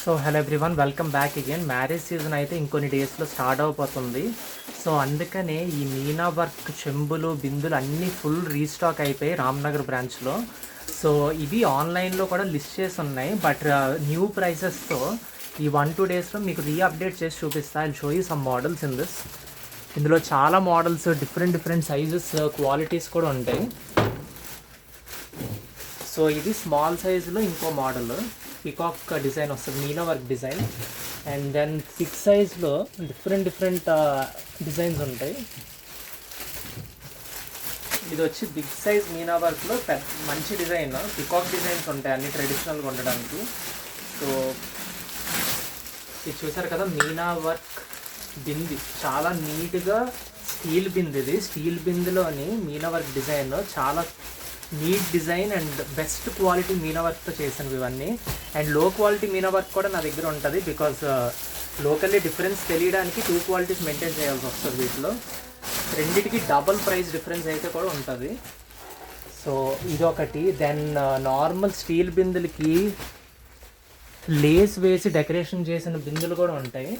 So hello everyone, welcome back again. Marriage season అయితే ఇంకొన్ని డేస్లో స్టార్ట్ అయిపోతుంది. సో అందుకనే ఈ మీనా వర్క్ చెంబులు బిందులు అన్నీ ఫుల్ రీస్టాక్ అయిపోయి రామ్నగర్ బ్రాంచ్లో. సో ఇవి ఆన్లైన్లో కూడా లిస్ట్ చేసి ఉన్నాయి, బట్ న్యూ ప్రైసెస్తో ఈ 1-2 డేస్లో మీకు అప్డేట్ చేసి చూపిస్తా. I show you some models in this. ఇందులో చాలా మోడల్స్, డిఫరెంట్ సైజెస్, క్వాలిటీస్ కూడా ఉంటాయి. సో ఇది స్మాల్ సైజులో ఇంకో మోడల్ పికాక్ డిజైన్ వస్తుంది, meena work design. And then big సైజ్లో డిఫరెంట్ డిజైన్స్ ఉంటాయి. ఇది వచ్చి బిగ్ సైజ్ మీనా వర్క్లో మంచి డిజైన్, పికాక్ డిజైన్స్ ఉంటాయి అన్ని ట్రెడిషనల్గా ఉండడానికి. సో ఇది చూసారు కదా, మీనా వర్క్ బింది చాలా నీట్గా స్టీల్ బింది. ఇది స్టీల్ బిందులోని మీనా వర్క్ డిజైన్ చాలా neat design and best quality meena వర్క్తో చేసినవి ఇవన్నీ. అండ్ లో క్వాలిటీ మీనా వర్క్ కూడా నా దగ్గర ఉంటుంది, బికాజ్ లోకల్లీ డిఫరెన్స్ తెలియడానికి 2 క్వాలిటీస్ మెయింటైన్ చేయాల్సి వస్తుంది వీటిలో. రెండింటికి డబల్ ప్రైస్ డిఫరెన్స్ అయితే కూడా ఉంటుంది. సో ఇదొకటి. దెన్ నార్మల్ స్టీల్ బిందులకి లేస్ వేసి డెకరేషన్ చేసిన బిందులు కూడా ఉంటాయి.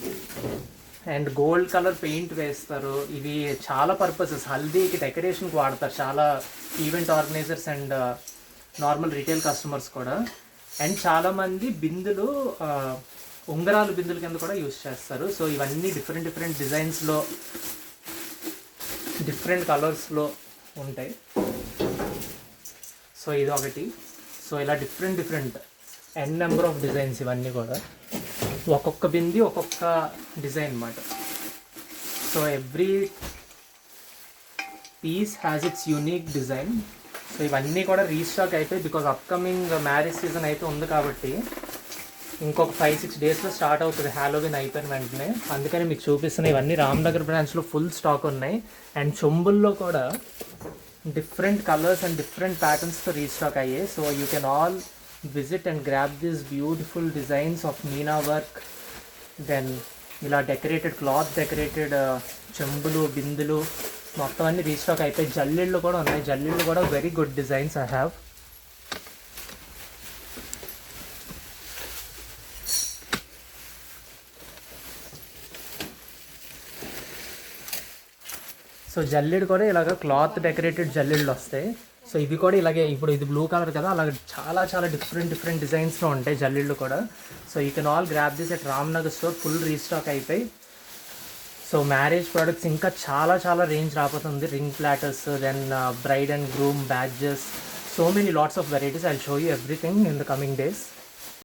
అండ్ గోల్డ్ కలర్ పెయింట్ వేస్తారు. ఇవి చాలా పర్పసెస్, హల్దీకి డెకరేషన్కి వాడతారు చాలా event organisers and normal retail customers కూడా. అండ్ చాలామంది బిందులు ఉంగరాలు బిందుల కింద కూడా యూజ్ చేస్తారు. సో ఇవన్నీ డిఫరెంట్ డిజైన్స్లో, డిఫరెంట్ కలర్స్లో ఉంటాయి. సో ఇది ఒకటి. సో ఇలా different n number of designs ఇవన్నీ కూడా. ఒక్కొక్క బింది ఒక్కొక్క డిజైన్ అన్నమాట. So every piece has its unique design. So ఇవన్నీ కూడా రీస్టాక్ అయిపోయి, బికాజ్ అప్కమింగ్ మ్యారేజ్ సీజన్ అయితే ఉంది కాబట్టి ఇంకొక 5-6 డేస్లో స్టార్ట్ అవుతుంది హ్యాలోవిన్ అయిపోయిన వెంటనే. అందుకని మీకు చూపిస్తున్నాయి. ఇవన్నీ రామ్నగర్ బ్రాంచ్లో ఫుల్ స్టాక్ ఉన్నాయి. అండ్ చెంబుల్లో కూడా డిఫరెంట్ కలర్స్ అండ్ డిఫరెంట్ ప్యాటర్న్స్తో రీస్టాక్ అయ్యాయి. So you can all visit and grab these beautiful designs of meena work. Then ఇలా డెకరేటెడ్ క్లాత్ డెకరేటెడ్ చెంబులు బిందులు మొత్తం అన్ని రీస్టాక్ అయిపోయి. జల్లిళ్ళు కూడా ఉన్నాయి. జల్లిళ్ళు కూడా very good designs I have. So జల్లిడు కూడా ఇలాగ క్లాత్ డెకరేటెడ్ జల్లిళ్ళు వస్తాయి. సో ఇవి కూడా ఇలాగే, ఇప్పుడు ఇది బ్లూ కలర్ కదా, అలాగే చాలా డిఫరెంట్ డిజైన్స్లో ఉంటాయి జల్లిళ్ళు కూడా. So you can all grab this at Ramnagar store. Full restock అయిపోయి. సో మ్యారేజ్ ప్రోడక్ట్స్ ఇంకా చాలా రేంజ్ రాబోతుంది. Ring platters, then bride and groom badges, so many lots of varieties. I show you everything in the coming days.